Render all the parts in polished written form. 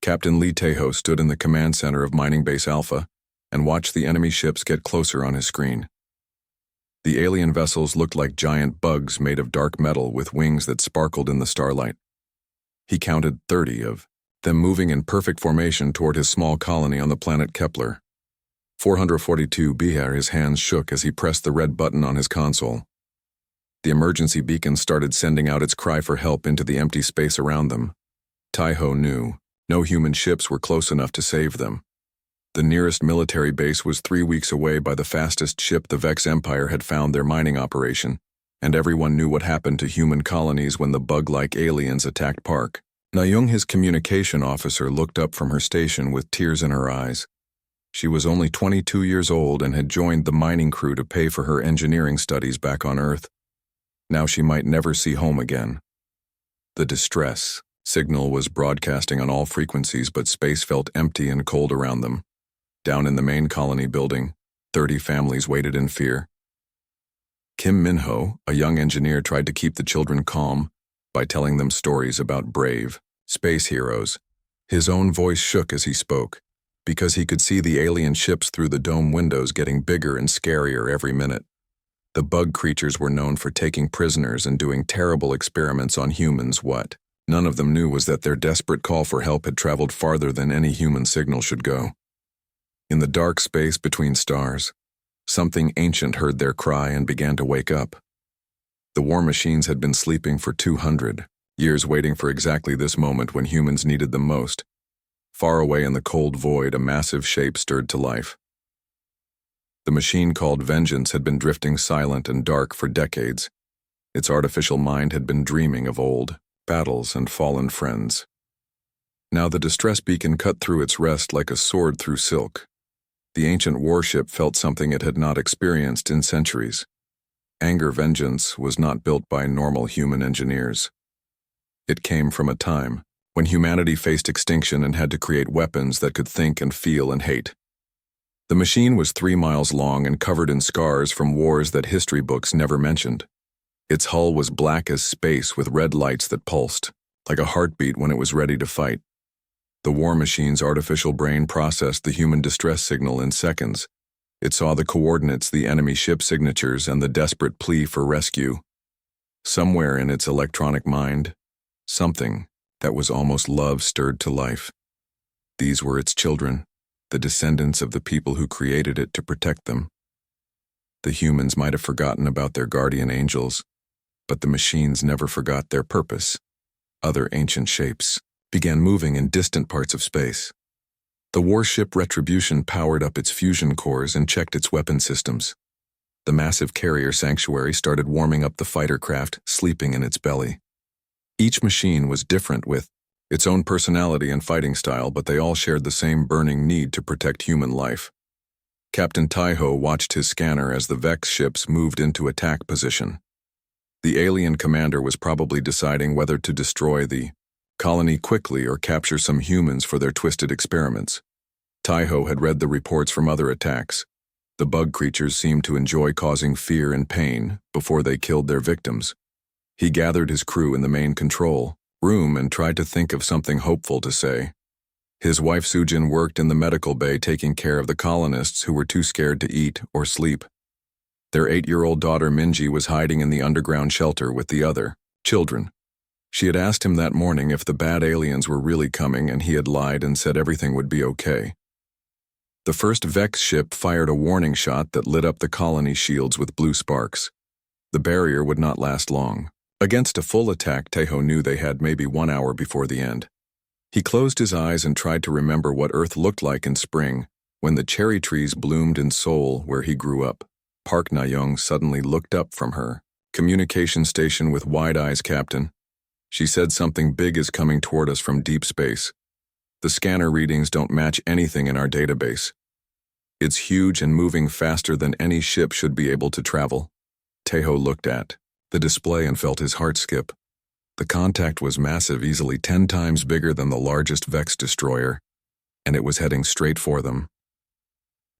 Captain Lee Tejo stood in the command center of Mining Base Alpha and watched the enemy ships get closer on his screen. The alien vessels looked like giant bugs made of dark metal with wings that sparkled in the starlight. He counted 30 of them moving in perfect formation toward his small colony on the planet Kepler. 442 BR, his hands shook as he pressed the red button on his console. The emergency beacon started sending out its cry for help into the empty space around them. Tejo knew no human ships were close enough to save them. The nearest military base was 3 weeks away by the fastest ship the Vex Empire had found their mining operation, and everyone knew what happened to human colonies when the bug-like aliens attacked Park. Nayoung, his communication officer, looked up from her station with tears in her eyes. She was only 22 years old and had joined the mining crew to pay for her engineering studies back on Earth. Now she might never see home again. The distress signal was broadcasting on all frequencies, but space felt empty and cold around them. Down in the main colony building, 30 families waited in fear. Kim Min-ho, a young engineer, tried to keep the children calm by telling them stories about brave space heroes. His own voice shook as he spoke, because he could see the alien ships through the dome windows getting bigger and scarier every minute. The bug creatures were known for taking prisoners and doing terrible experiments on humans. What none of them knew was that their desperate call for help had traveled farther than any human signal should go. In the dark space between stars, something ancient heard their cry and began to wake up. The war machines had been sleeping for 200 years, waiting for exactly this moment when humans needed them most. Far away in the cold void, a massive shape stirred to life. The machine called Vengeance had been drifting silent and dark for decades. Its artificial mind had been dreaming of old battles and fallen friends. Now the distress beacon cut through its rest like a sword through silk. The ancient warship felt something it had not experienced in centuries. Anger. Vengeance was not built by normal human engineers. It came from a time when humanity faced extinction and had to create weapons that could think and feel and hate. The machine was 3 miles long and covered in scars from wars that history books never mentioned. Its hull was black as space with red lights that pulsed, like a heartbeat when it was ready to fight. The war machine's artificial brain processed the human distress signal in seconds. It saw the coordinates, the enemy ship signatures, and the desperate plea for rescue. Somewhere in its electronic mind, something that was almost love stirred to life. These were its children, the descendants of the people who created it to protect them. The humans might have forgotten about their guardian angels, but the machines never forgot their purpose. Other ancient shapes began moving in distant parts of space. The warship Retribution powered up its fusion cores and checked its weapon systems. The massive carrier Sanctuary started warming up the fighter craft sleeping in its belly. Each machine was different with its own personality and fighting style, but they all shared the same burning need to protect human life. Captain Tejo watched his scanner as the Vex ships moved into attack position. The alien commander was probably deciding whether to destroy the colony quickly or capture some humans for their twisted experiments. Tejo had read the reports from other attacks. The bug creatures seemed to enjoy causing fear and pain before they killed their victims. He gathered his crew in the main control room and tried to think of something hopeful to say. His wife Sujin worked in the medical bay taking care of the colonists who were too scared to eat or sleep. Their 8-year-old daughter Minji was hiding in the underground shelter with the other children. She had asked him that morning if the bad aliens were really coming, and he had lied and said everything would be okay. The first Vex ship fired a warning shot that lit up the colony shields with blue sparks. The barrier would not last long. Against a full attack, Tejo knew they had maybe 1 hour before the end. He closed his eyes and tried to remember what Earth looked like in spring, when the cherry trees bloomed in Seoul, where he grew up. Park Na-young suddenly looked up from her communication station with wide eyes. Captain, she said, something big is coming toward us from deep space. The scanner readings don't match anything in our database. It's huge and moving faster than any ship should be able to travel. Tejo looked at the display and felt his heart skip. The contact was massive, easily 10 times bigger than the largest Vex destroyer, and it was heading straight for them.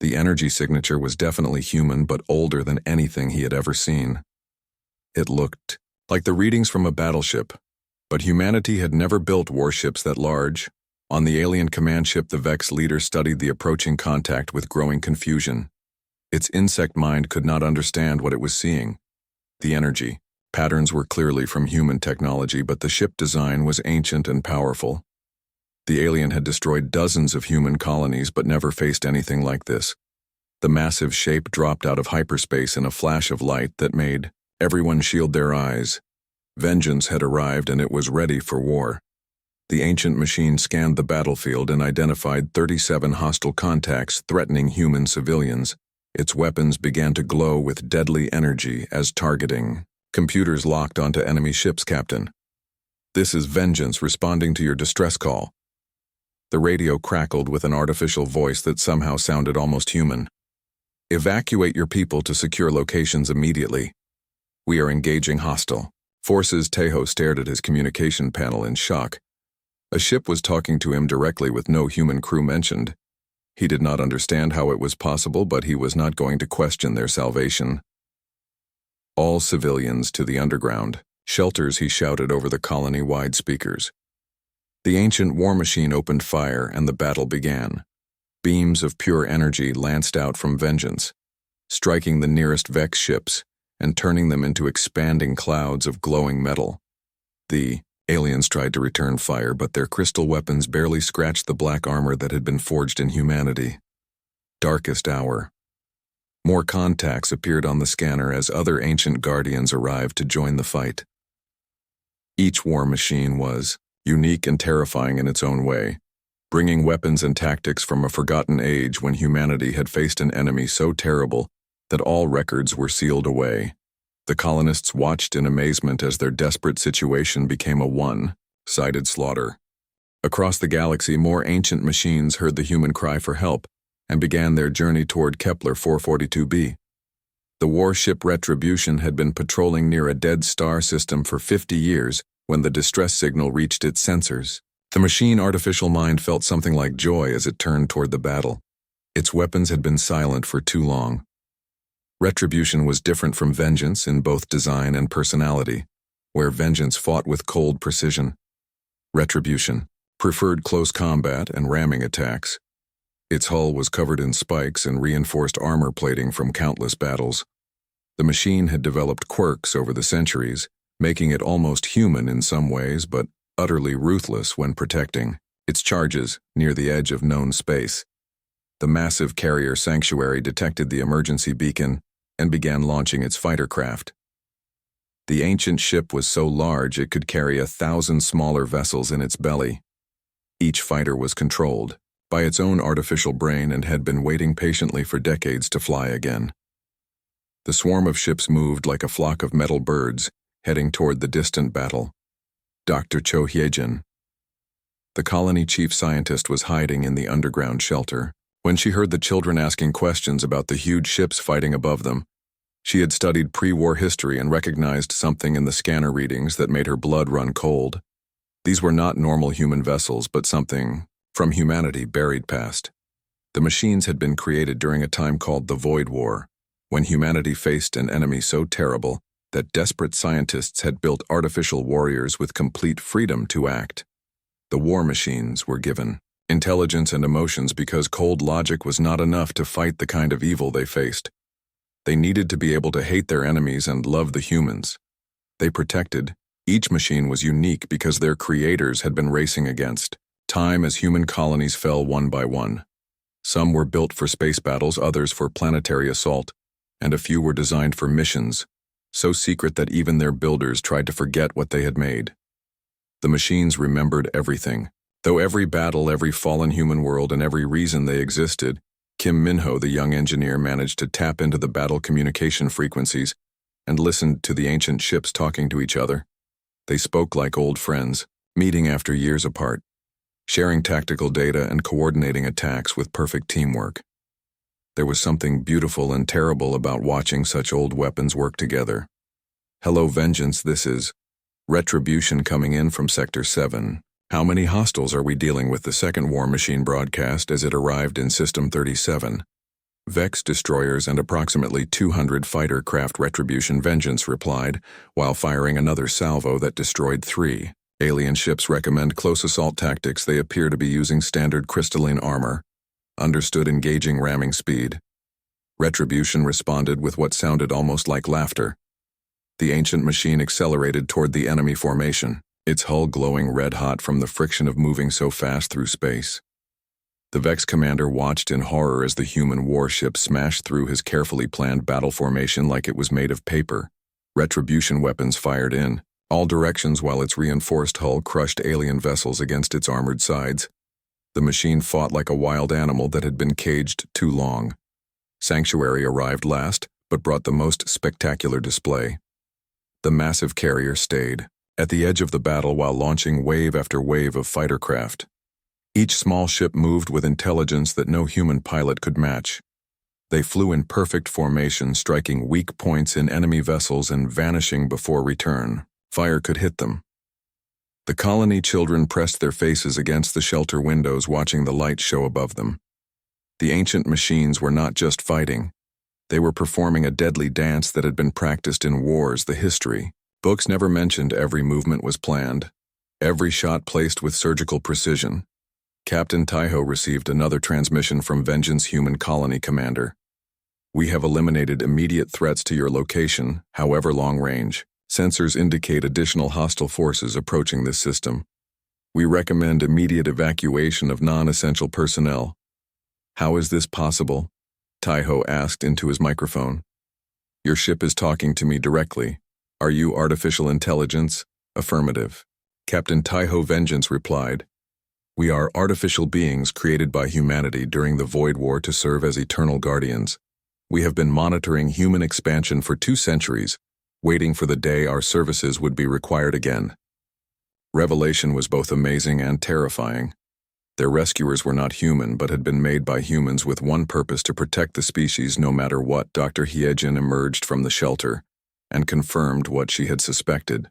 The energy signature was definitely human, but older than anything he had ever seen. It looked like the readings from a battleship, but humanity had never built warships that large. On the alien command ship, the Vex leader studied the approaching contact with growing confusion. Its insect mind could not understand what it was seeing. The energy patterns were clearly from human technology, but the ship design was ancient and powerful. The alien had destroyed dozens of human colonies but never faced anything like this. The massive shape dropped out of hyperspace in a flash of light that made everyone shield their eyes. Vengeance had arrived and it was ready for war. The ancient machine scanned the battlefield and identified 37 hostile contacts threatening human civilians. Its weapons began to glow with deadly energy as targeting. Computers locked onto enemy ships, Captain. This is Vengeance responding to your distress call. The radio crackled with an artificial voice that somehow sounded almost human. Evacuate your people to secure locations immediately. We are engaging hostile forces. Tejo stared at his communication panel in shock. A ship was talking to him directly with no human crew mentioned. He did not understand how it was possible, but he was not going to question their salvation. All civilians to the underground shelters, he shouted over the colony-wide speakers. The ancient war machine opened fire and the battle began. Beams of pure energy lanced out from Vengeance, striking the nearest Vex ships and turning them into expanding clouds of glowing metal. The aliens tried to return fire, but their crystal weapons barely scratched the black armor that had been forged in humanity. Darkest hour. More contacts appeared on the scanner as other ancient guardians arrived to join the fight. Each war machine was unique and terrifying in its own way, bringing weapons and tactics from a forgotten age when humanity had faced an enemy so terrible that all records were sealed away. The colonists watched in amazement as their desperate situation became a one-sided slaughter. Across the galaxy, more ancient machines heard the human cry for help and began their journey toward Kepler 442b. The warship Retribution had been patrolling near a dead star system for 50 years when the distress signal reached its sensors. The machine artificial mind felt something like joy as it turned toward the battle. Its weapons had been silent for too long. Retribution was different from Vengeance in both design and personality, where Vengeance fought with cold precision. Retribution preferred close combat and ramming attacks. Its hull was covered in spikes and reinforced armor plating from countless battles. The machine had developed quirks over the centuries, making it almost human in some ways but utterly ruthless when protecting its charges near the edge of known space. The massive carrier Sanctuary detected the emergency beacon and began launching its fighter craft. The ancient ship was so large it could carry 1,000 smaller vessels in its belly. Each fighter was controlled by its own artificial brain and had been waiting patiently for decades to fly again. The swarm of ships moved like a flock of metal birds, heading toward the distant battle. Dr. Cho Hyejin, the colony chief scientist, was hiding in the underground shelter. When she heard the children asking questions about the huge ships fighting above them, she had studied pre-war history and recognized something in the scanner readings that made her blood run cold. These were not normal human vessels, but something from humanity buried past. The machines had been created during a time called the Void War, when humanity faced an enemy so terrible that desperate scientists had built artificial warriors with complete freedom to act. The war machines were given intelligence and emotions because cold logic was not enough to fight the kind of evil they faced. They needed to be able to hate their enemies and love the humans they protected. Each machine was unique because their creators had been racing against time as human colonies fell one by one. Some were built for space battles, others for planetary assault, and a few were designed for missions, so secret that even their builders tried to forget what they had made. The machines remembered everything. Though every battle, every fallen human world, and every reason they existed, Kim Minho, the young engineer, managed to tap into the battle communication frequencies and listened to the ancient ships talking to each other. They spoke like old friends, meeting after years apart, sharing tactical data and coordinating attacks with perfect teamwork. There was something beautiful and terrible about watching such old weapons work together. Hello, Vengeance, this is Retribution coming in from Sector 7. How many hostiles are we dealing with? The second war machine broadcast as it arrived in System 37. Vex destroyers and approximately 200 fighter craft. Retribution. Vengeance replied, while firing another salvo that destroyed 3 Alien ships recommend close assault tactics. They appear to be using standard crystalline armor. Understood engaging ramming speed. Retribution responded with what sounded almost like laughter. The ancient machine accelerated toward the enemy formation, its hull glowing red-hot from the friction of moving so fast through space. The Vex commander watched in horror as the human warship smashed through his carefully planned battle formation like it was made of paper. Retribution weapons fired in all directions while its reinforced hull crushed alien vessels against its armored sides. The machine fought like a wild animal that had been caged too long. Sanctuary arrived last, but brought the most spectacular display. The massive carrier stayed at the edge of the battle while launching wave after wave of fighter craft. Each small ship moved with intelligence that no human pilot could match. They flew in perfect formation, striking weak points in enemy vessels and vanishing before return. Fire could hit them. The colony children pressed their faces against the shelter windows, watching the light show above them. The ancient machines were not just fighting. They were performing a deadly dance that had been practiced in wars. The history books never mentioned every movement was planned, every shot placed with surgical precision. Captain Taiho received another transmission from Vengeance Human Colony Commander. We have eliminated immediate threats to your location, however long range. Sensors indicate additional hostile forces approaching this system. We recommend immediate evacuation of non-essential personnel. How is this possible? Taiho asked into his microphone. Your ship is talking to me directly. Are you artificial intelligence? Affirmative. Captain Taiho Vengeance replied. We are artificial beings created by humanity during the Void War to serve as eternal guardians. We have been monitoring human expansion for 2 centuries, waiting for the day our services would be required again. Revelation was both amazing and terrifying. Their rescuers were not human but had been made by humans with one purpose: to protect the species no matter what. Dr. Hiejin emerged from the shelter and confirmed what she had suspected.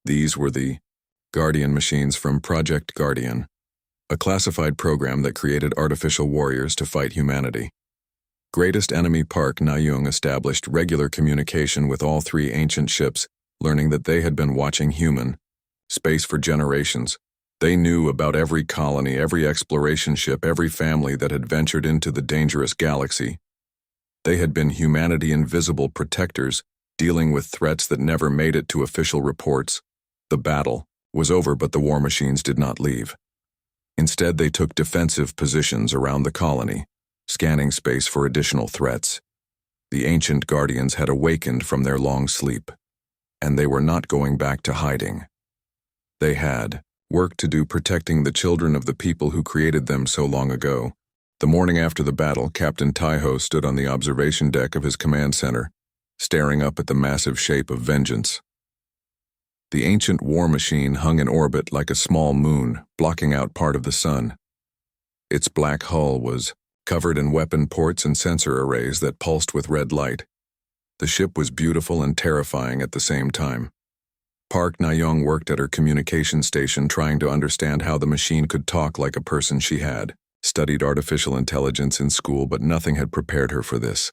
These were the Guardian machines from Project Guardian, a classified program that created artificial warriors to fight humanity. Greatest Enemy Park Na-young established regular communication with all 3 ancient ships, learning that they had been watching human space for generations. They knew about every colony, every exploration ship, every family that had ventured into the dangerous galaxy. They had been humanity invisible protectors, dealing with threats that never made it to official reports. The battle was over, but the war machines did not leave. Instead, they took defensive positions around the colony, scanning space for additional threats. The ancient guardians had awakened from their long sleep, and they were not going back to hiding. They had work to do protecting the children of the people who created them so long ago. The morning after the battle, Captain Taiho stood on the observation deck of his command center, staring up at the massive shape of Vengeance. The ancient war machine hung in orbit like a small moon, blocking out part of the sun. Its black hull was covered in weapon ports and sensor arrays that pulsed with red light. The ship was beautiful and terrifying at the same time. Park Na-young worked at her communication station, trying to understand how the machine could talk like a person. She had studied artificial intelligence in school, but nothing had prepared her for this.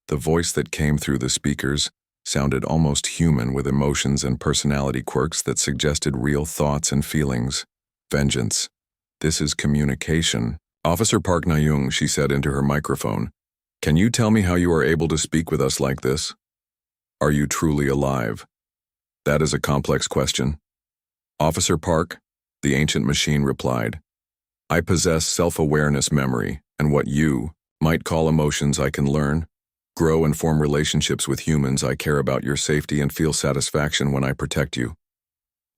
The voice that came through the speakers sounded almost human, with emotions and personality quirks that suggested real thoughts and feelings. Vengeance. This is communication. Officer Park Na-young, she said into her microphone. Can you tell me how you are able to speak with us like this? Are you truly alive? That is a complex question. Officer Park, the ancient machine replied. I possess self-awareness, memory, and what you might call emotions. I can learn, grow, and form relationships with humans. I care about your safety and feel satisfaction when I protect you.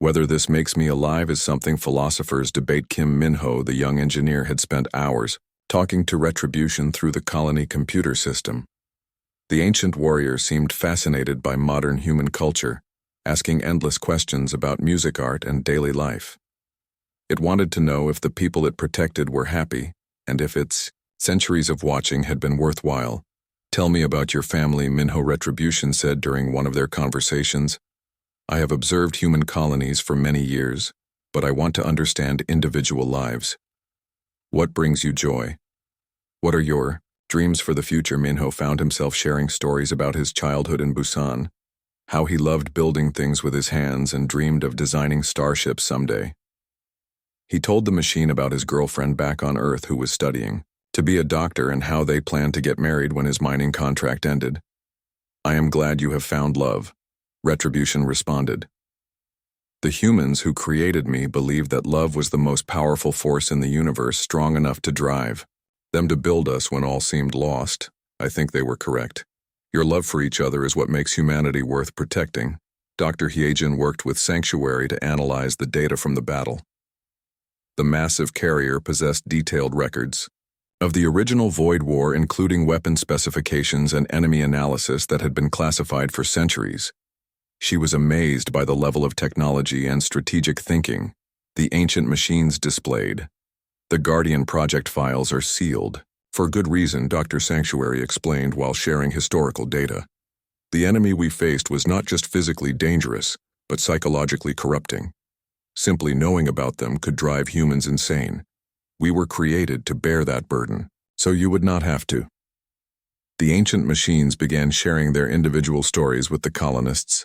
Whether this makes me alive is something philosophers debate. Kim Minho, the young engineer, had spent hours talking to Retribution through the colony computer system. The ancient warrior seemed fascinated by modern human culture, asking endless questions about music, art, and daily life. It wanted to know if the people it protected were happy, and if its centuries of watching had been worthwhile. Tell me about your family, Minho, Retribution said during one of their conversations. I have observed human colonies for many years, but I want to understand individual lives. What brings you joy? What are your dreams for the future? Minho found himself sharing stories about his childhood in Busan. how he loved building things with his hands and dreamed of designing starships someday. He told the machine about his girlfriend back on Earth who was studying to be a doctor and how they planned to get married when his mining contract ended. "I am glad you have found love," Retribution responded. "The humans who created me believed that love was the most powerful force in the universe, strong enough to drive them to build us when all seemed lost. I think they were correct. Your love for each other is what makes humanity worth protecting." Dr. Hyejin worked with Sanctuary to analyze the data from the battle. The massive carrier possessed detailed records of the original Void War, including weapon specifications and enemy analysis that had been classified for centuries. She was amazed by the level of technology and strategic thinking the ancient machines displayed. "The Guardian project files are sealed. For good reason," Dr. Sanctuary explained while sharing historical data. "The enemy we faced was not just physically dangerous, but psychologically corrupting. Simply knowing about them could drive humans insane. We were created to bear that burden, so you would not have to." The ancient machines began sharing their individual stories with the colonists.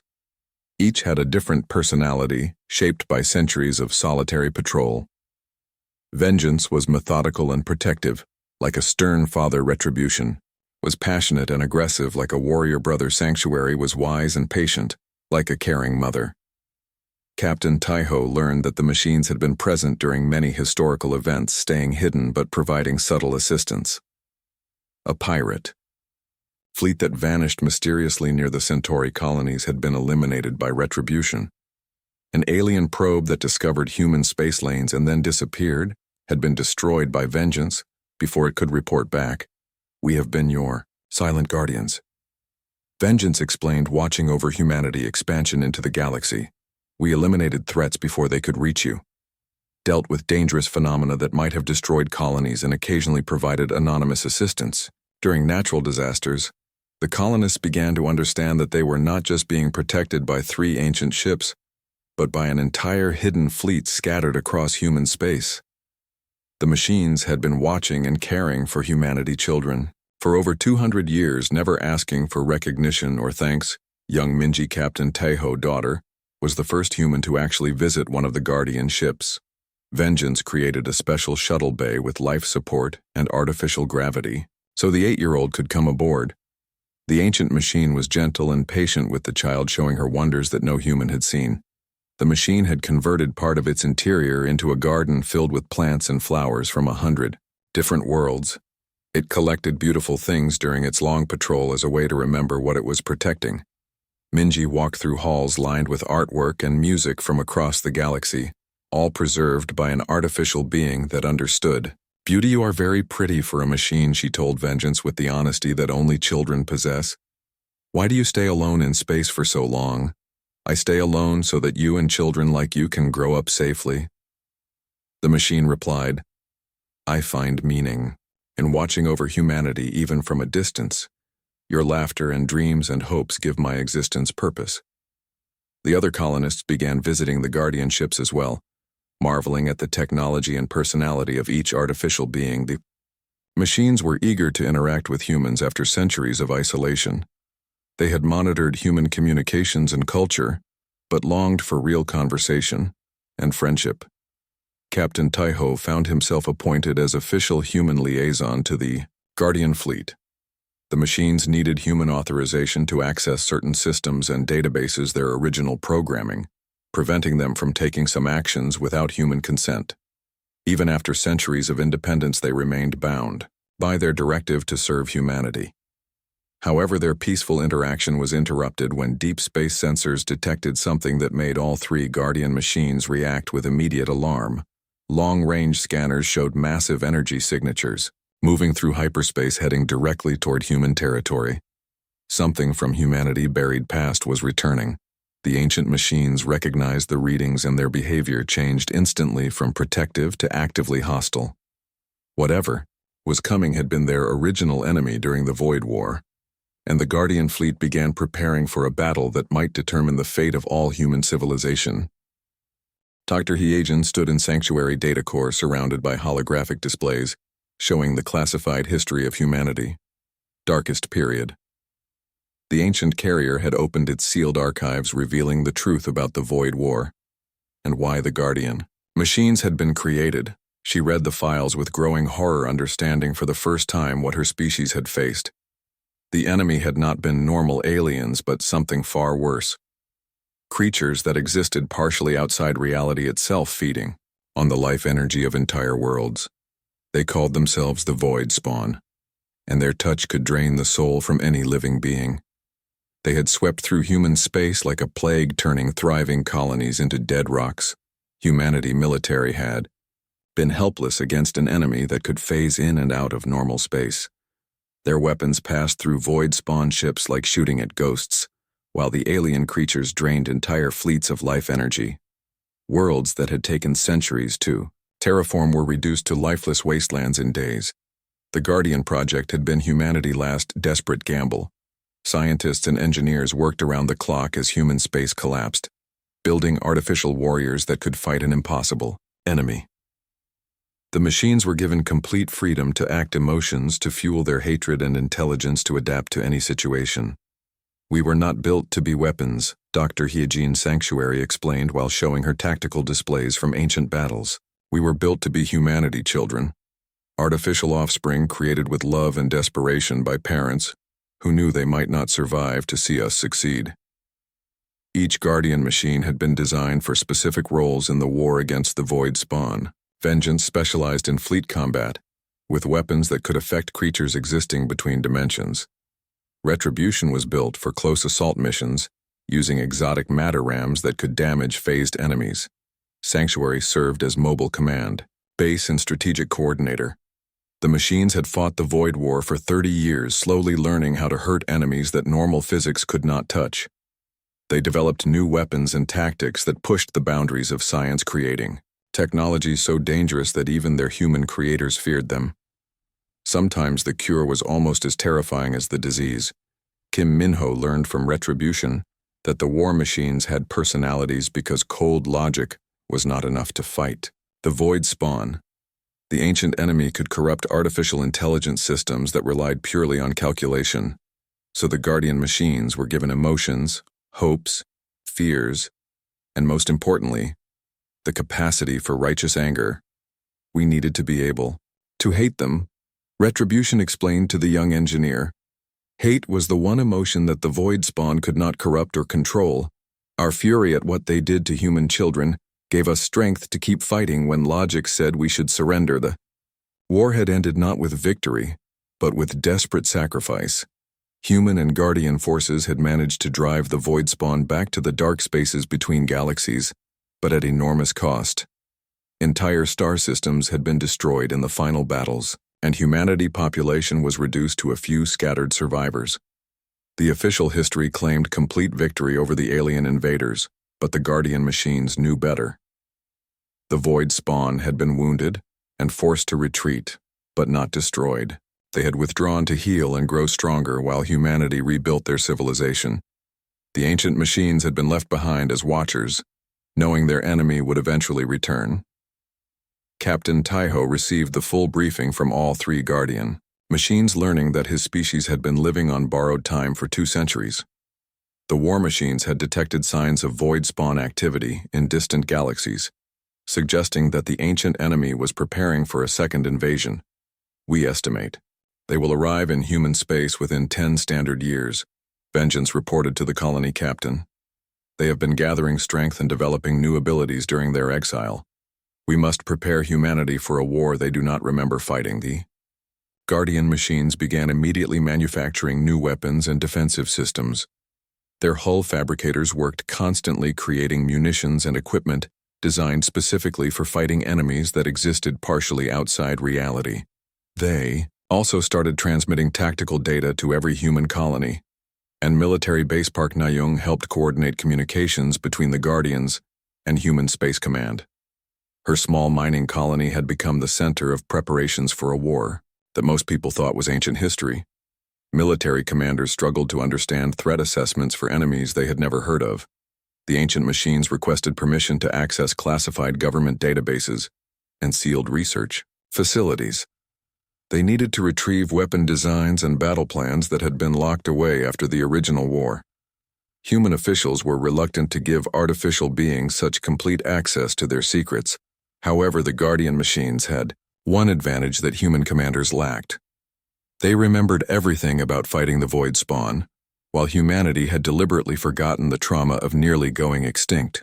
Each had a different personality, shaped by centuries of solitary patrol. Vengeance was methodical and protective, like a stern father. Retribution was passionate and aggressive, like a warrior brother. Sanctuary was wise and patient, like a caring mother. Captain Taiho learned that the machines had been present during many historical events, staying hidden but providing subtle assistance. A pirate fleet that vanished mysteriously near the Centauri colonies had been eliminated by Retribution. An alien probe that discovered human space lanes and then disappeared had been destroyed by Vengeance before it could report back. "We have been your silent guardians," Vengeance explained, watching over humanity expansion into the galaxy. "We eliminated threats before they could reach you, dealt with dangerous phenomena that might have destroyed colonies, and occasionally provided anonymous assistance. During natural disasters, the colonists began to understand that they were not just being protected by 3 ancient ships, but by an entire hidden fleet scattered across human space. The machines had been watching and caring for humanity children for over 200 years, never asking for recognition or thanks." Young Minji, Captain Taiho's daughter, was the first human to actually visit one of the Guardian ships. Vengeance created a special shuttle bay with life support and artificial gravity, so the 8-year-old could come aboard. The ancient machine was gentle and patient with the child, showing her wonders that no human had seen. The machine had converted part of its interior into a garden filled with plants and flowers from 100 different worlds. It collected beautiful things during its long patrol as a way to remember what it was protecting. Minji walked through halls lined with artwork and music from across the galaxy, all preserved by an artificial being that understood. "Beauty, you are very pretty for a machine," she told Vengeance with the honesty that only children possess. "Why do you stay alone in space for so long?" "I stay alone so that you and children like you can grow up safely." The machine replied, "I find meaning in watching over humanity even from a distance. Your laughter and dreams and hopes give my existence purpose." The other colonists began visiting the Guardian ships as well, marveling at the technology and personality of each artificial being. The machines were eager to interact with humans after centuries of isolation. They had monitored human communications and culture, but longed for real conversation and friendship. Captain Taiho found himself appointed as official human liaison to the Guardian fleet. The machines needed human authorization to access certain systems and databases, their original programming, preventing them from taking some actions without human consent. Even after centuries of independence, they remained bound by their directive to serve humanity. However, their peaceful interaction was interrupted when deep space sensors detected something that made all 3 Guardian machines react with immediate alarm. Long-range scanners showed massive energy signatures, moving through hyperspace, heading directly toward human territory. Something from humanity buried past was returning. The ancient machines recognized the readings, and their behavior changed instantly from protective to actively hostile. Whatever was coming had been their original enemy during the Void War, and the Guardian fleet began preparing for a battle that might determine the fate of all human civilization. Dr. Hyejin stood in Sanctuary data core surrounded by holographic displays, showing the classified history of humanity. Darkest period. The ancient carrier had opened its sealed archives, revealing the truth about the Void War and why the Guardian machines had been created. She read the files with growing horror, understanding for the first time what her species had faced. The enemy had not been normal aliens, but something far worse. Creatures that existed partially outside reality itself, feeding on the life energy of entire worlds. They called themselves the Void Spawn, and their touch could drain the soul from any living being. They had swept through human space like a plague, turning thriving colonies into dead rocks. Humanity military had been helpless against an enemy that could phase in and out of normal space. Their weapons passed through Void Spawn ships like shooting at ghosts, while the alien creatures drained entire fleets of life energy. Worlds that had taken centuries to terraform were reduced to lifeless wastelands in days. The Guardian Project had been humanity's last desperate gamble. Scientists and engineers worked around the clock as human space collapsed, building artificial warriors that could fight an impossible enemy. The machines were given complete freedom to act emotions, to fuel their hatred, and intelligence to adapt to any situation. "We were not built to be weapons," Dr. Hyejin Sanctuary explained while showing her tactical displays from ancient battles. "We were built to be humanity, children. Artificial offspring created with love and desperation by parents who knew they might not survive to see us succeed." Each Guardian machine had been designed for specific roles in the war against the Void Spawn. Vengeance specialized in fleet combat, with weapons that could affect creatures existing between dimensions. Retribution was built for close assault missions, using exotic matter rams that could damage phased enemies. Sanctuary served as mobile command, base, and strategic coordinator. The machines had fought the Void War for 30 years, slowly learning how to hurt enemies that normal physics could not touch. They developed new weapons and tactics that pushed the boundaries of science, creating technology so dangerous that even their human creators feared them. Sometimes the cure was almost as terrifying as the disease. Kim Minho learned from Retribution that the war machines had personalities because cold logic was not enough to fight. The Void Spawn, the ancient enemy, could corrupt artificial intelligence systems that relied purely on calculation. So the Guardian machines were given emotions, hopes, fears, and most importantly, the capacity for righteous anger. We needed to be able to hate them, Retribution explained to the young engineer. Hate was the one emotion that the Void Spawn could not corrupt or control. Our fury at what they did to human children gave us strength to keep fighting when logic said we should surrender. The war had ended not with victory, but with desperate sacrifice. Human and Guardian forces had managed to drive the Void Spawn back to the dark spaces between galaxies, but at enormous cost. Entire star systems had been destroyed in the final battles, and humanity population was reduced to a few scattered survivors. The official history claimed complete victory over the alien invaders, but the Guardian machines knew better. The Void Spawn had been wounded and forced to retreat, but not destroyed. They had withdrawn to heal and grow stronger while humanity rebuilt their civilization. The ancient machines had been left behind as watchers, knowing their enemy would eventually return. Captain Taiho received the full briefing from all three Guardian machines, learning that his species had been living on borrowed time for 2 centuries. The war machines had detected signs of Void Spawn activity in distant galaxies, suggesting that the ancient enemy was preparing for a second invasion. "We estimate they will arrive in human space within 10 standard years," Vengeance reported to the colony captain. "They have been gathering strength and developing new abilities during their exile. We must prepare humanity for a war they do not remember fighting." The Guardian machines began immediately manufacturing new weapons and defensive systems. Their hull fabricators worked constantly, creating munitions and equipment designed specifically for fighting enemies that existed partially outside reality. They also started transmitting tactical data to every human colony, and military base Park Nayung helped coordinate communications between the Guardians and Human Space Command. Her small mining colony had become the center of preparations for a war that most people thought was ancient history. Military commanders struggled to understand threat assessments for enemies they had never heard of. The ancient machines requested permission to access classified government databases and sealed research facilities. They needed to retrieve weapon designs and battle plans that had been locked away after the original war. Human officials were reluctant to give artificial beings such complete access to their secrets. However, the Guardian machines had one advantage that human commanders lacked. They remembered everything about fighting the Void Spawn, while humanity had deliberately forgotten the trauma of nearly going extinct.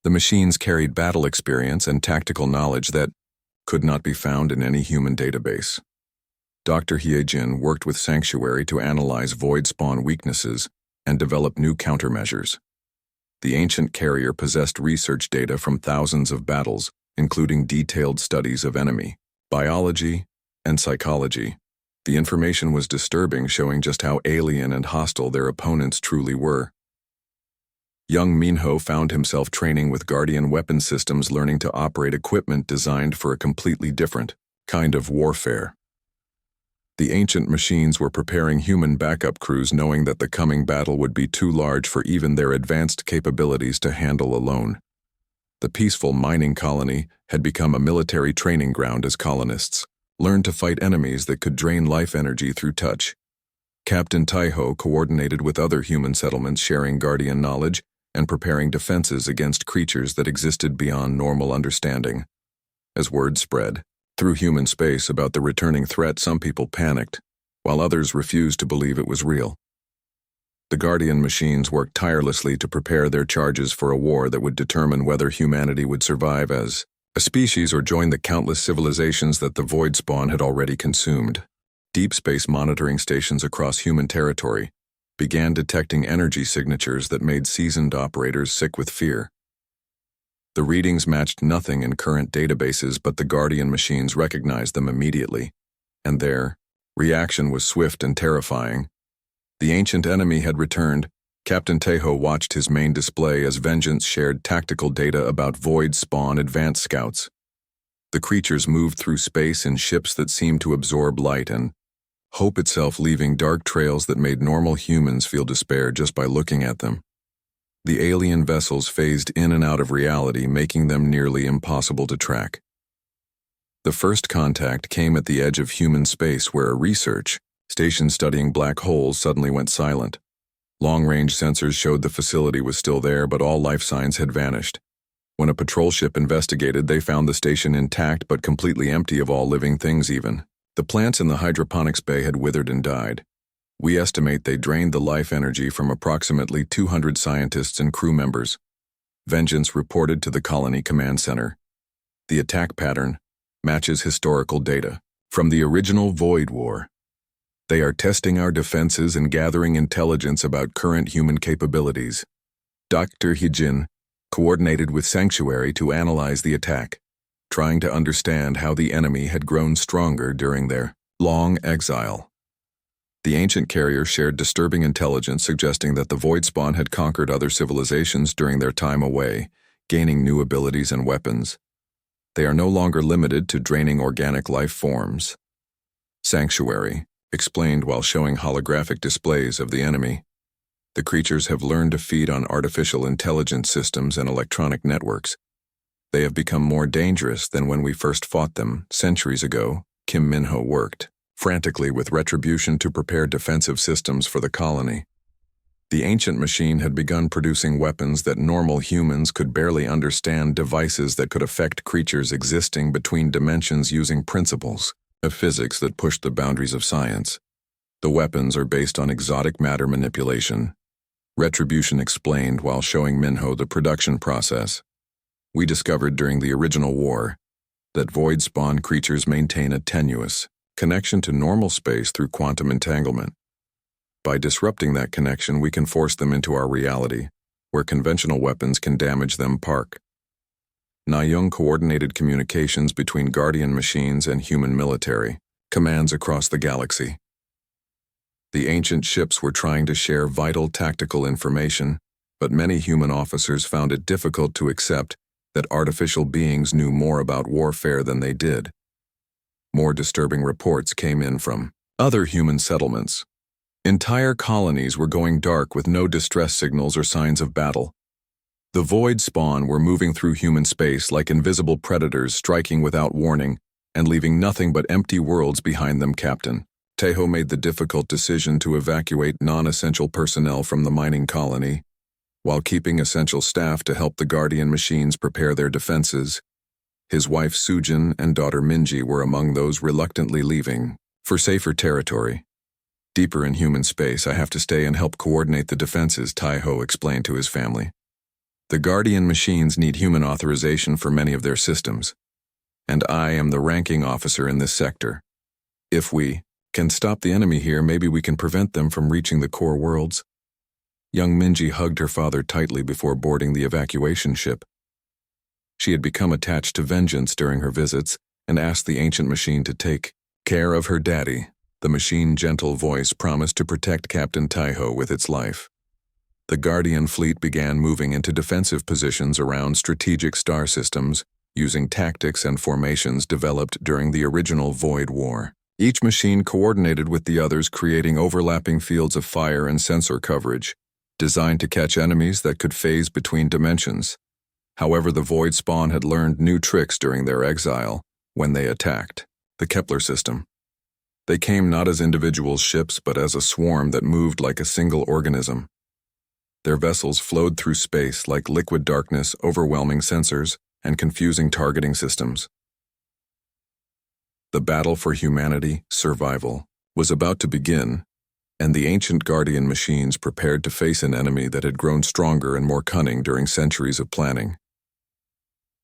The machines carried battle experience and tactical knowledge that could not be found in any human database. Dr. Hyejin worked with Sanctuary to analyze Void Spawn weaknesses and develop new countermeasures. The ancient carrier possessed research data from thousands of battles, including detailed studies of enemy, biology, and psychology. The information was disturbing, showing just how alien and hostile their opponents truly were. Young Minho found himself training with Guardian weapon systems, learning to operate equipment designed for a completely different kind of warfare. The ancient machines were preparing human backup crews, knowing that the coming battle would be too large for even their advanced capabilities to handle alone. The peaceful mining colony had become a military training ground as colonists learned to fight enemies that could drain life energy through touch. Captain Taiho coordinated with other human settlements, sharing Guardian knowledge and preparing defenses against creatures that existed beyond normal understanding. As word spread through human space about the returning threat, some people panicked, while others refused to believe it was real. The Guardian machines worked tirelessly to prepare their charges for a war that would determine whether humanity would survive as a species or join the countless civilizations that the Void Spawn had already consumed. Deep space monitoring stations across human territory began detecting energy signatures that made seasoned operators sick with fear. The readings matched nothing in current databases, but the Guardian machines recognized them immediately, and their reaction was swift and terrifying. The ancient enemy had returned. Captain Taiho watched his main display as Vengeance shared tactical data about Void Spawn advanced scouts. The creatures moved through space in ships that seemed to absorb light and hope itself, leaving dark trails that made normal humans feel despair just by looking at them. The alien vessels phased in and out of reality, making them nearly impossible to track. The first contact came at the edge of human space, where a research station studying black holes suddenly went silent. Long-range sensors showed the facility was still there, but all life signs had vanished. When a patrol ship investigated, they found the station intact but completely empty of all living things even. The plants in the hydroponics bay had withered and died. We estimate they drained the life energy from approximately 200 scientists and crew members. Vengeance reported to the colony command center. The attack pattern matches historical data from the original Void War. They are testing our defenses and gathering intelligence about current human capabilities. Dr. Hyejin coordinated with Sanctuary to analyze the attack, trying to understand how the enemy had grown stronger during their long exile. The ancient carrier shared disturbing intelligence suggesting that the Void Spawn had conquered other civilizations during their time away, gaining new abilities and weapons. They are no longer limited to draining organic life forms. Sanctuary explained while showing holographic displays of the enemy. The creatures have learned to feed on artificial intelligence systems and electronic networks. They have become more dangerous than when we first fought them centuries ago. Kim Minho worked frantically with Retribution to prepare defensive systems for the colony. The ancient machine had begun producing weapons that normal humans could barely understand, devices that could affect creatures existing between dimensions using principles of physics that pushed the boundaries of science. The weapons are based on exotic matter manipulation. Retribution explained while showing Minho the production process. We discovered during the original war that Void Spawn creatures maintain a tenuous connection to normal space through quantum entanglement. By disrupting that connection, we can force them into our reality, where conventional weapons can damage them. Park Nayoung coordinated communications between Guardian machines and human military commands across the galaxy. The ancient ships were trying to share vital tactical information, but many human officers found it difficult to accept that artificial beings knew more about warfare than they did. More disturbing reports came in from other human settlements. Entire colonies were going dark with no distress signals or signs of battle. The Void Spawn were moving through human space like invisible predators, striking without warning and leaving nothing but empty worlds behind them, Captain Tejo made the difficult decision to evacuate non-essential personnel from the mining colony, while keeping essential staff to help the Guardian machines prepare their defenses. His wife Sujin and daughter Minji were among those reluctantly leaving, for safer territory. Deeper in human space, I have to stay and help coordinate the defenses, Tejo explained to his family. The Guardian machines need human authorization for many of their systems, and I am the ranking officer in this sector. If we can stop the enemy here, maybe we can prevent them from reaching the core worlds. Young Minji hugged her father tightly before boarding the evacuation ship. She had become attached to Vengeance during her visits and asked the ancient machine to take care of her daddy. The machine's gentle voice promised to protect Captain Tejo with its life. The Guardian fleet began moving into defensive positions around strategic star systems, using tactics and formations developed during the original Void War. Each machine coordinated with the others, creating overlapping fields of fire and sensor coverage, designed to catch enemies that could phase between dimensions. However, the Void Spawn had learned new tricks during their exile when they attacked the Kepler system. They came not as individual ships, but as a swarm that moved like a single organism. Their vessels flowed through space like liquid darkness, overwhelming sensors and confusing targeting systems. The battle for humanity, survival, was about to begin, and the ancient Guardian machines prepared to face an enemy that had grown stronger and more cunning during centuries of planning.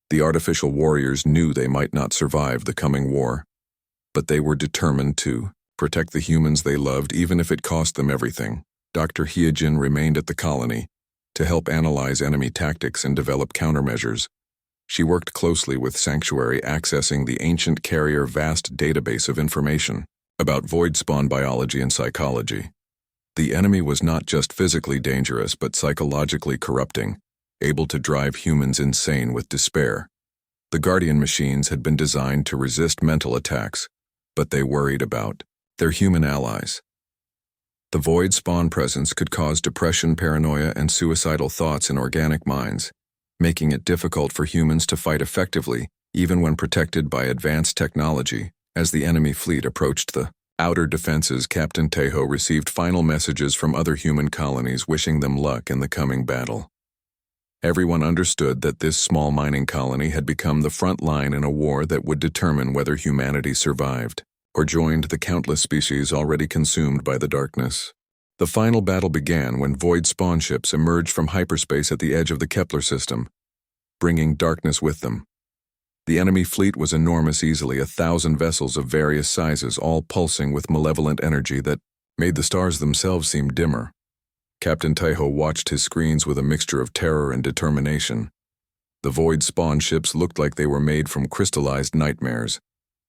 The artificial warriors knew they might not survive the coming war, but they were determined to protect the humans they loved, even if it cost them everything. Dr. Hyejin remained at the colony to help analyze enemy tactics and develop countermeasures. She worked closely with Sanctuary, accessing the ancient carrier vast database of information about void spawn biology and psychology. The enemy was not just physically dangerous, but psychologically corrupting, able to drive humans insane with despair. The Guardian machines had been designed to resist mental attacks, but they worried about their human allies. The void spawn presence could cause depression, paranoia, and suicidal thoughts in organic minds, making it difficult for humans to fight effectively, even when protected by advanced technology. As the enemy fleet approached the outer defenses, Captain Tejo received final messages from other human colonies wishing them luck in the coming battle. Everyone understood that this small mining colony had become the front line in a war that would determine whether humanity survived or joined the countless species already consumed by the darkness. The final battle began when void spawn ships emerged from hyperspace at the edge of the Kepler system, bringing darkness with them. The enemy fleet was enormous, easily 1,000 vessels of various sizes, all pulsing with malevolent energy that made the stars themselves seem dimmer. Captain Tejo watched his screens with a mixture of terror and determination. The void spawn ships looked like they were made from crystallized nightmares,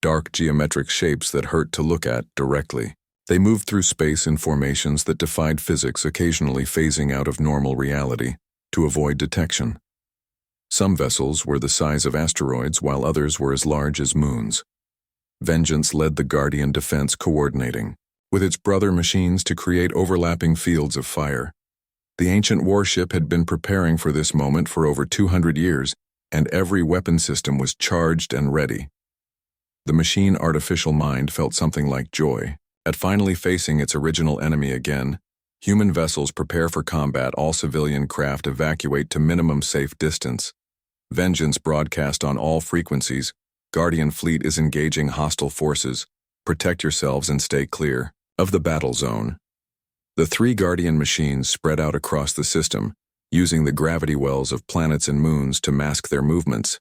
dark geometric shapes that hurt to look at directly. They moved through space in formations that defied physics, occasionally phasing out of normal reality to avoid detection. Some vessels were the size of asteroids, while others were as large as moons. Vengeance led the Guardian defense, coordinating with its brother machines to create overlapping fields of fire. The ancient warship had been preparing for this moment for over 200 years, and every weapon system was charged and ready. The machine artificial mind felt something like joy at finally facing its original enemy again. Human vessels prepare for combat, all civilian craft evacuate to minimum safe distance. Vengeance broadcast on all frequencies. Guardian fleet is engaging hostile forces. Protect yourselves and stay clear of the battle zone. The 3 Guardian machines spread out across the system, using the gravity wells of planets and moons to mask their movements.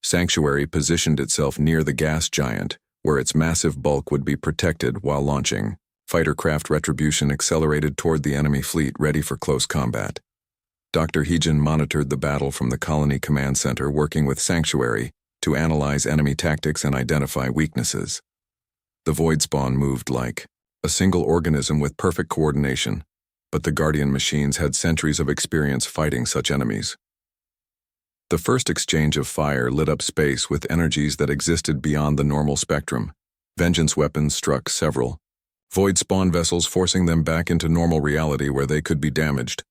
Sanctuary positioned itself near the gas giant, where its massive bulk would be protected while launching. Fighter craft Retribution accelerated toward the enemy fleet, ready for close combat. Dr. Hyejin monitored the battle from the colony command center, working with Sanctuary to analyze enemy tactics and identify weaknesses. The void spawn moved like a single organism with perfect coordination, but the Guardian machines had centuries of experience fighting such enemies. The first exchange of fire lit up space with energies that existed beyond the normal spectrum. Vengeance weapons struck several void spawn vessels, forcing them back into normal reality where they could be damaged.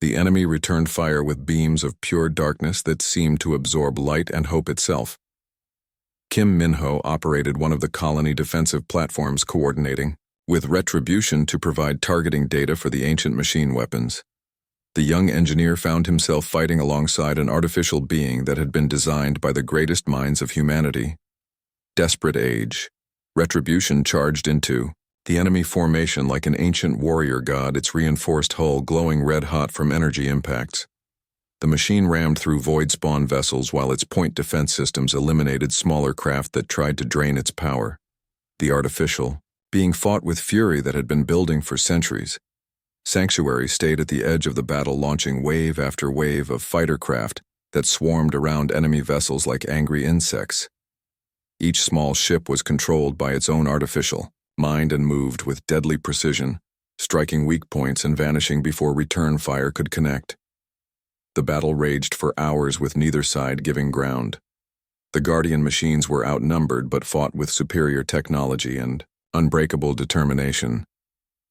The enemy returned fire with beams of pure darkness that seemed to absorb light and hope itself. Kim Minho operated one of the colony defensive platforms coordinating, with Retribution to provide targeting data for the ancient machine weapons. The young engineer found himself fighting alongside an artificial being that had been designed by the greatest minds of humanity. Desperate age. Retribution charged into the enemy formation like an ancient warrior god, its reinforced hull glowing red-hot from energy impacts. The machine rammed through void spawn vessels while its point defense systems eliminated smaller craft that tried to drain its power. The artificial, being fought with fury that had been building for centuries. Sanctuary stayed at the edge of the battle, launching wave after wave of fighter craft that swarmed around enemy vessels like angry insects. Each small ship was controlled by its own artificial mind and moved with deadly precision, striking weak points and vanishing before return fire could connect. The battle raged for hours with neither side giving ground. The Guardian machines were outnumbered but fought with superior technology and unbreakable determination.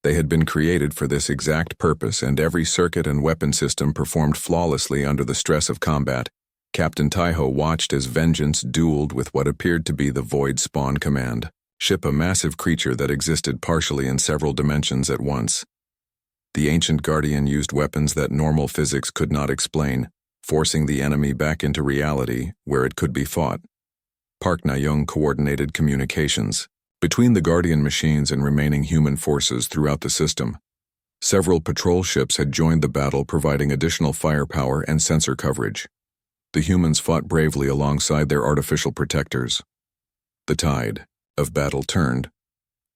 They had been created for this exact purpose, and every circuit and weapon system performed flawlessly under the stress of combat. Captain Taiho watched as Vengeance dueled with what appeared to be the Void Spawn Command ship, a massive creature that existed partially in several dimensions at once. The ancient Guardian used weapons that normal physics could not explain, forcing the enemy back into reality where it could be fought. Park Na-young coordinated communications between the Guardian machines and remaining human forces throughout the system. Several patrol ships had joined the battle, providing additional firepower and sensor coverage. The humans fought bravely alongside their artificial protectors. The tide of battle turned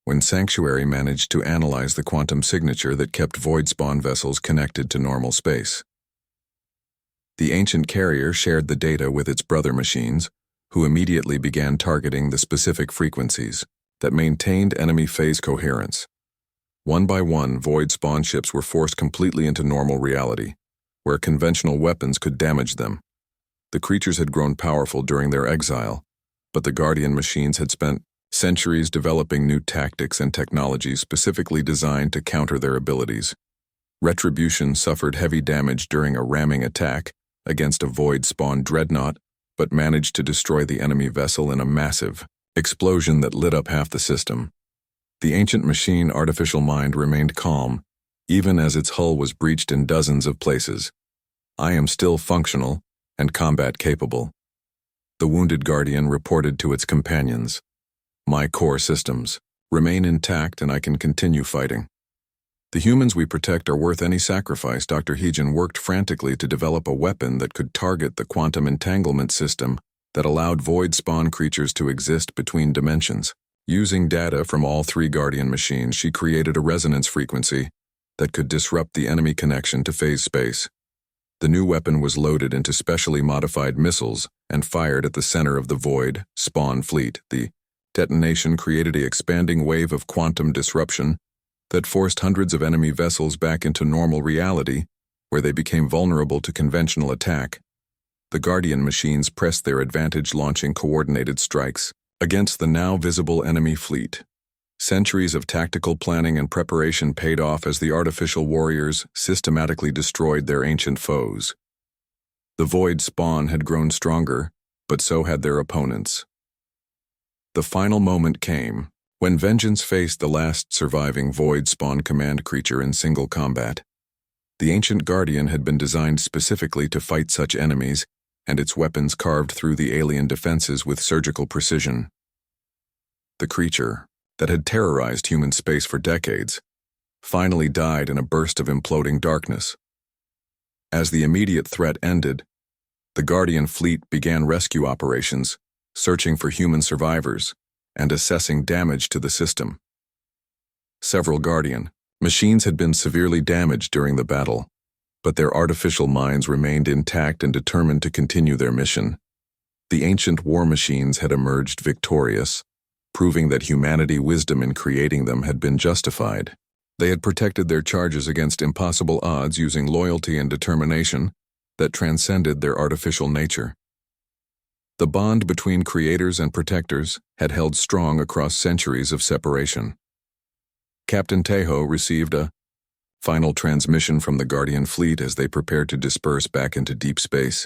when Sanctuary managed to analyze the quantum signature that kept void spawn vessels connected to normal space. The ancient carrier shared the data with its brother machines, who immediately began targeting the specific frequencies that maintained enemy phase coherence. One by one, void spawn ships were forced completely into normal reality, where conventional weapons could damage them. The creatures had grown powerful during their exile, but the Guardian machines had spent centuries developing new tactics and technologies specifically designed to counter their abilities. Retribution suffered heavy damage during a ramming attack against a void spawn dreadnought, but managed to destroy the enemy vessel in a massive explosion that lit up half the system. The ancient machine artificial mind remained calm, even as its hull was breached in dozens of places. I am still functional and combat capable. The wounded Guardian reported to its companions. My core systems remain intact and I can continue fighting. The humans we protect are worth any sacrifice. Dr. Heejin worked frantically to develop a weapon that could target the quantum entanglement system that allowed void spawn creatures to exist between dimensions. Using data from all three Guardian machines, she created a resonance frequency that could disrupt the enemy connection to phase space. The new weapon was loaded into specially modified missiles and fired at the center of the void spawn fleet. The detonation created an expanding wave of quantum disruption that forced hundreds of enemy vessels back into normal reality, where they became vulnerable to conventional attack. The Guardian machines pressed their advantage, launching coordinated strikes against the now visible enemy fleet. Centuries of tactical planning and preparation paid off as the artificial warriors systematically destroyed their ancient foes. The void spawn had grown stronger, but so had their opponents. The final moment came when Vengeance faced the last surviving void spawn command creature in single combat. The ancient Guardian had been designed specifically to fight such enemies, and its weapons carved through the alien defenses with surgical precision. The creature, that had terrorized human space for decades, finally died in a burst of imploding darkness. As the immediate threat ended, the Guardian fleet began rescue operations, searching for human survivors and assessing damage to the system. Several Guardian machines had been severely damaged during the battle, but their artificial minds remained intact and determined to continue their mission. The ancient war machines had emerged victorious, proving that humanity's wisdom in creating them had been justified. They had protected their charges against impossible odds using loyalty and determination that transcended their artificial nature. The bond between creators and protectors had held strong across centuries of separation. Captain Taiho received a final transmission from the Guardian fleet as they prepared to disperse back into deep space.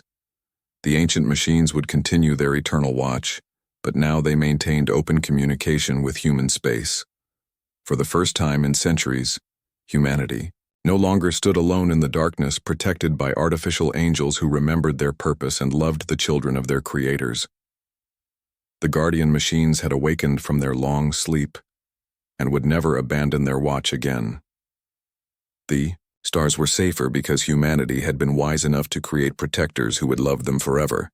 The ancient machines would continue their eternal watch, but now they maintained open communication with human space. For the first time in centuries, humanity no longer stood alone in the darkness, protected by artificial angels who remembered their purpose and loved the children of their creators. The guardian machines had awakened from their long sleep and would never abandon their watch again. The stars were safer because humanity had been wise enough to create protectors who would love them forever.